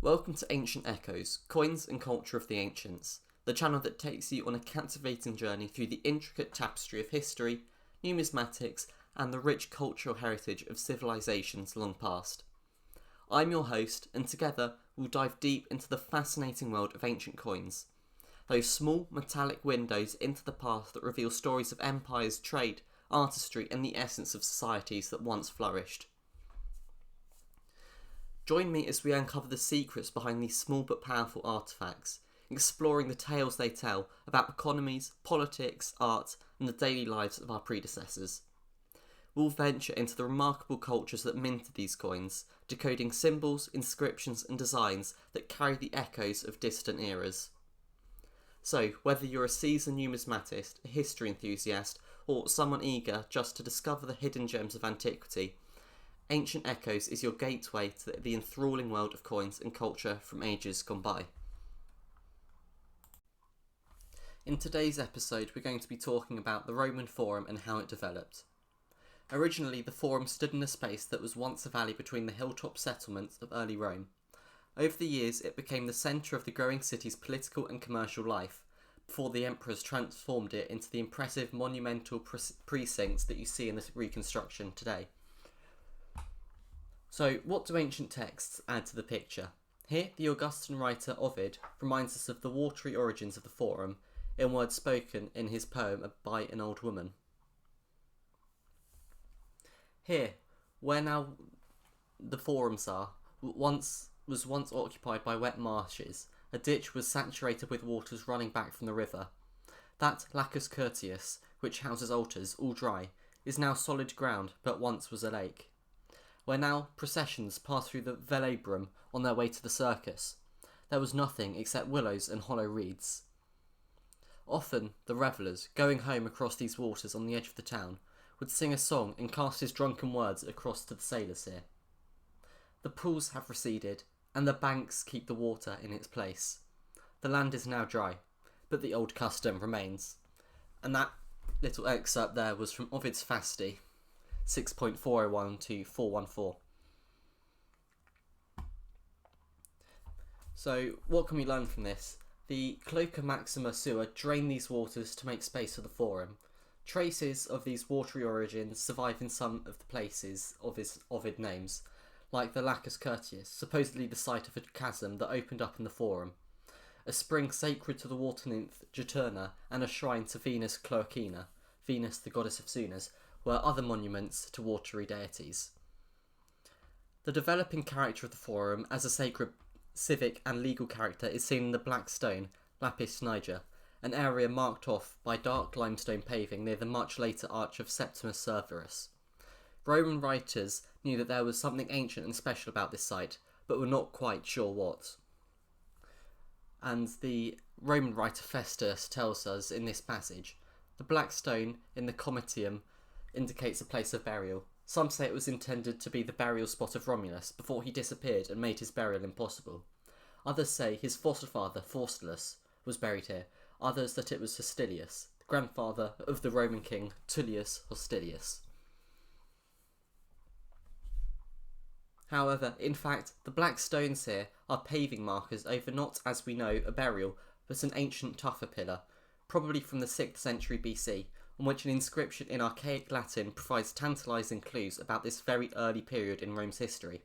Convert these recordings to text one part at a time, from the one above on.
Welcome to Ancient Echoes, Coins and Culture of the Ancients, the channel that takes you on a captivating journey through the intricate tapestry of history, numismatics, and the rich cultural heritage of civilizations long past. I'm your host, and together we'll dive deep into the fascinating world of ancient coins. Those small metallic windows into the past that reveal stories of empires, trade, artistry, and the essence of societies that once flourished. Join me as we uncover the secrets behind these small but powerful artefacts, exploring the tales they tell about economies, politics, art, and the daily lives of our predecessors. We'll venture into the remarkable cultures that minted these coins, decoding symbols, inscriptions, and designs that carry the echoes of distant eras. So, whether you're a seasoned numismatist, a history enthusiast, or someone eager just to discover the hidden gems of antiquity, Ancient Echoes is your gateway to the enthralling world of coins and culture from ages gone by. In today's episode, we're going to be talking about the Roman Forum and how it developed. Originally, the Forum stood in a space that was once a valley between the hilltop settlements of early Rome. Over the years, it became the centre of the growing city's political and commercial life, before the emperors transformed it into the impressive monumental precincts that you see in this reconstruction today. So, what do ancient texts add to the picture? Here, the Augustan writer Ovid reminds us of the watery origins of the Forum, in words spoken in his poem by an old woman. Here, where now the forums are, was once occupied by wet marshes. A ditch was saturated with waters running back from the river. That Lacus Curtius, which houses altars, all dry, is now solid ground, but once was a lake. Where now processions pass through the Velabrum on their way to the circus, there was nothing except willows and hollow reeds. Often the revellers, going home across these waters on the edge of the town, would sing a song and cast his drunken words across to the sailors here. The pools have receded, and the banks keep the water in its place. The land is now dry, but the old custom remains. And that little excerpt there was from Ovid's Fasti, 6.401 to 414. So, what can we learn from this? The Cloaca Maxima sewer drained these waters to make space for the Forum. Traces of these watery origins survive in some of the places of his Ovid names, like the Lacus Curtius, supposedly the site of a chasm that opened up in the Forum, a spring sacred to the water nymph Juturna, and a shrine to Venus Cloacina, Venus the goddess of Sunas, were other monuments to watery deities. The developing character of the Forum as a sacred civic and legal character is seen in the black stone, Lapis Niger, an area marked off by dark limestone paving near the much later arch of Septimus Severus. Roman writers knew that there was something ancient and special about this site, but were not quite sure what. And the Roman writer Festus tells us in this passage, the black stone in the Comitium indicates a place of burial. Some say it was intended to be the burial spot of Romulus before he disappeared and made his burial impossible. Others say his foster father, Faustulus, was buried here. Others that it was Hostilius, the grandfather of the Roman king Tullius Hostilius. However, in fact, the black stones here are paving markers over not, as we know, a burial, but an ancient tufa pillar, probably from the 6th century BC, on which an inscription in archaic Latin provides tantalising clues about this very early period in Rome's history.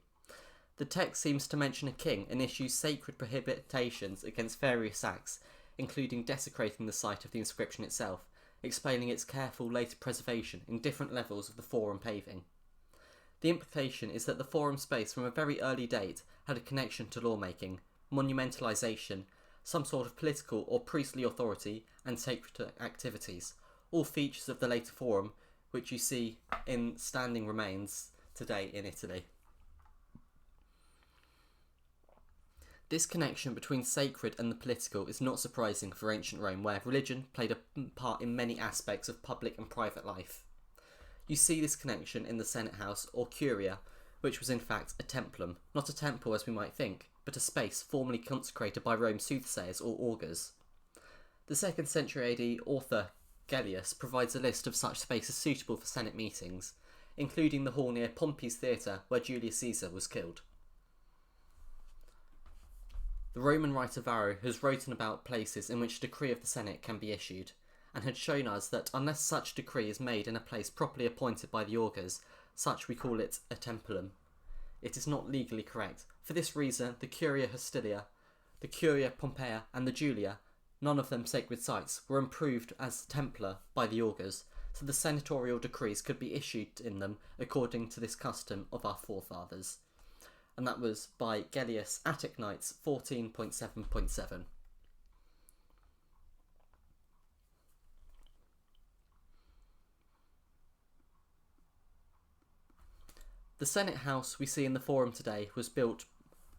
The text seems to mention a king and issues sacred prohibitions against various acts, including desecrating the site of the inscription itself, explaining its careful later preservation in different levels of the Forum paving. The implication is that the Forum space from a very early date had a connection to lawmaking, monumentalisation, some sort of political or priestly authority, and sacred activities, all features of the later Forum, which you see in standing remains today in Italy. This connection between sacred and the political is not surprising for ancient Rome, where religion played a part in many aspects of public and private life. You see this connection in the Senate House, or Curia, which was in fact a templum, not a temple as we might think, but a space formerly consecrated by Rome's soothsayers or augurs. The 2nd century AD author Gellius provides a list of such spaces suitable for Senate meetings, including the hall near Pompey's Theatre where Julius Caesar was killed. The Roman writer Varro has written about places in which a decree of the Senate can be issued, and had shown us that unless such decree is made in a place properly appointed by the augurs, such we call it a templum. It is not legally correct. For this reason, the Curia Hostilia, the Curia Pompeia, and the Julia, none of them sacred sites, were improved as Templar by the augurs, so the senatorial decrees could be issued in them according to this custom of our forefathers. And that was by Gellius, Attic Knights 14.7.7. The Senate House we see in the Forum today was built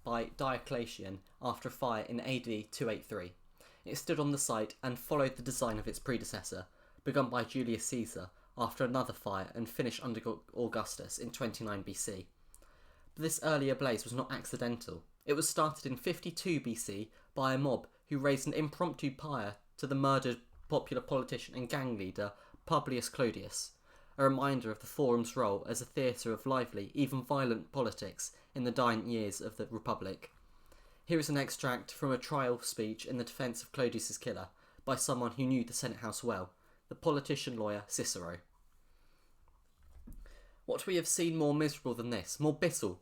by Diocletian after a fire in AD 283. It stood on the site and followed the design of its predecessor, begun by Julius Caesar after another fire and finished under Augustus in 29 BC. But this earlier blaze was not accidental. It was started in 52 BC by a mob who raised an impromptu pyre to the murdered popular politician and gang leader Publius Clodius, a reminder of the Forum's role as a theatre of lively, even violent politics in the dying years of the Republic. Here is an extract from a trial speech in the defence of Clodius's killer by someone who knew the Senate House well, the politician-lawyer Cicero. What we have seen more miserable than this, more bitter,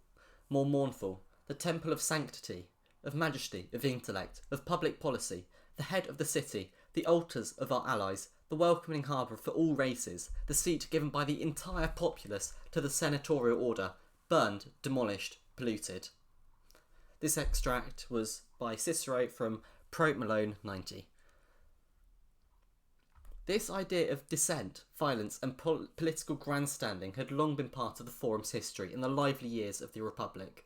more mournful, the temple of sanctity, of majesty, of intellect, of public policy, the head of the city, the altars of our allies, the welcoming harbour for all races, the seat given by the entire populace to the senatorial order, burned, demolished, polluted. This extract was by Cicero from Pro Malone 90. This idea of dissent, violence and political grandstanding had long been part of the Forum's history in the lively years of the Republic.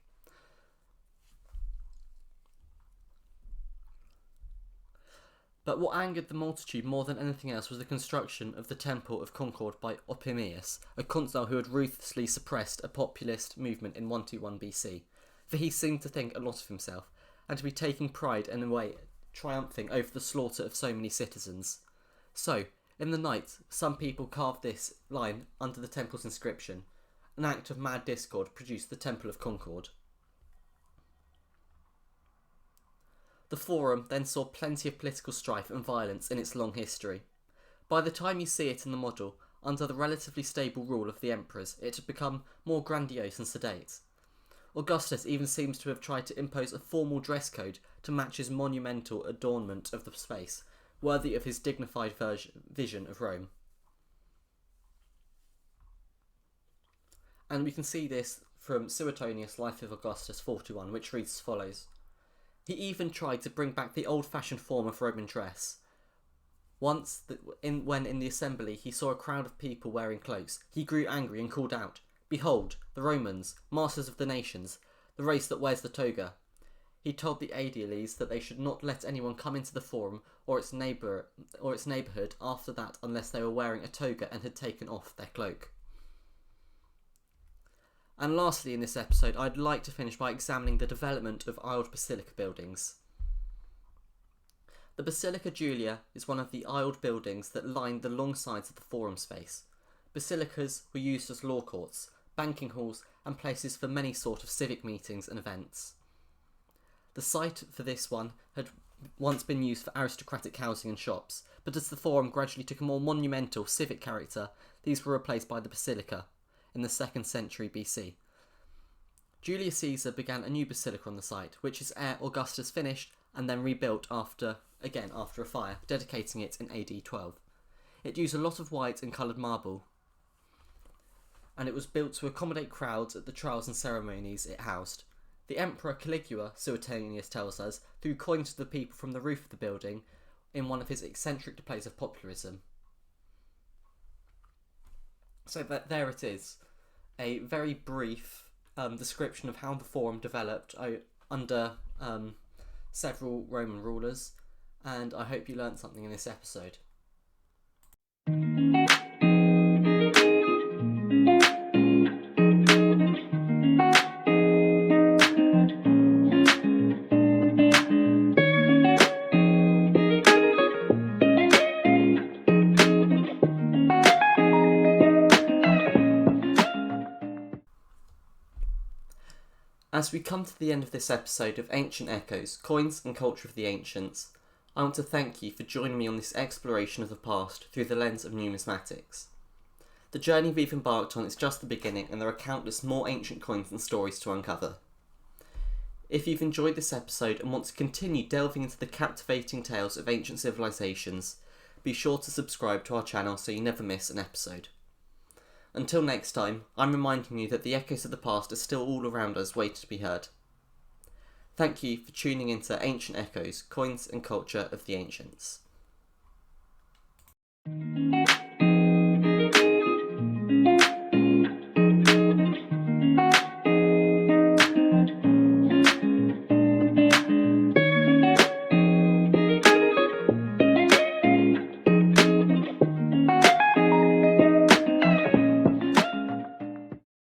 But what angered the multitude more than anything else was the construction of the Temple of Concord by Opimius, a consul who had ruthlessly suppressed a populist movement in 121 BC, for he seemed to think a lot of himself, and to be taking pride in a way triumphing over the slaughter of so many citizens. So, in the night, some people carved this line under the temple's inscription. An act of mad discord produced the Temple of Concord. The Forum then saw plenty of political strife and violence in its long history. By the time you see it in the model, under the relatively stable rule of the emperors, it had become more grandiose and sedate. Augustus even seems to have tried to impose a formal dress code to match his monumental adornment of the space, worthy of his dignified vision of Rome. And we can see this from Suetonius' Life of Augustus 41, which reads as follows. He even tried to bring back the old-fashioned form of Roman dress. Once, when in the assembly he saw a crowd of people wearing cloaks, he grew angry and called out, "Behold, the Romans, masters of the nations, the race that wears the toga." He told the aediles that they should not let anyone come into the Forum or its neighbourhood after that unless they were wearing a toga and had taken off their cloak. And lastly in this episode, I'd like to finish by examining the development of aisled basilica buildings. The Basilica Julia is one of the aisled buildings that lined the long sides of the Forum space. Basilicas were used as law courts, banking halls, and places for many sort of civic meetings and events. The site for this one had once been used for aristocratic housing and shops, but as the Forum gradually took a more monumental civic character, these were replaced by the Basilica in the 2nd century BC. Julius Caesar began a new basilica on the site, which his heir Augustus finished and then rebuilt after a fire, dedicating it in AD 12. It used a lot of white and coloured marble, and it was built to accommodate crowds at the trials and ceremonies it housed. The Emperor Caligula, Suetonius tells us, threw coins to the people from the roof of the building in one of his eccentric displays of popularism. So there it is, a very brief description of how the Forum developed under several Roman rulers, and I hope you learnt something in this episode. As we come to the end of this episode of Ancient Echoes, Coins and Culture of the Ancients, I want to thank you for joining me on this exploration of the past through the lens of numismatics. The journey we've embarked on is just the beginning, and there are countless more ancient coins and stories to uncover. If you've enjoyed this episode and want to continue delving into the captivating tales of ancient civilizations, be sure to subscribe to our channel so you never miss an episode. Until next time, I'm reminding you that the echoes of the past are still all around us waiting to be heard. Thank you for tuning into Ancient Echoes, Coins and Culture of the Ancients.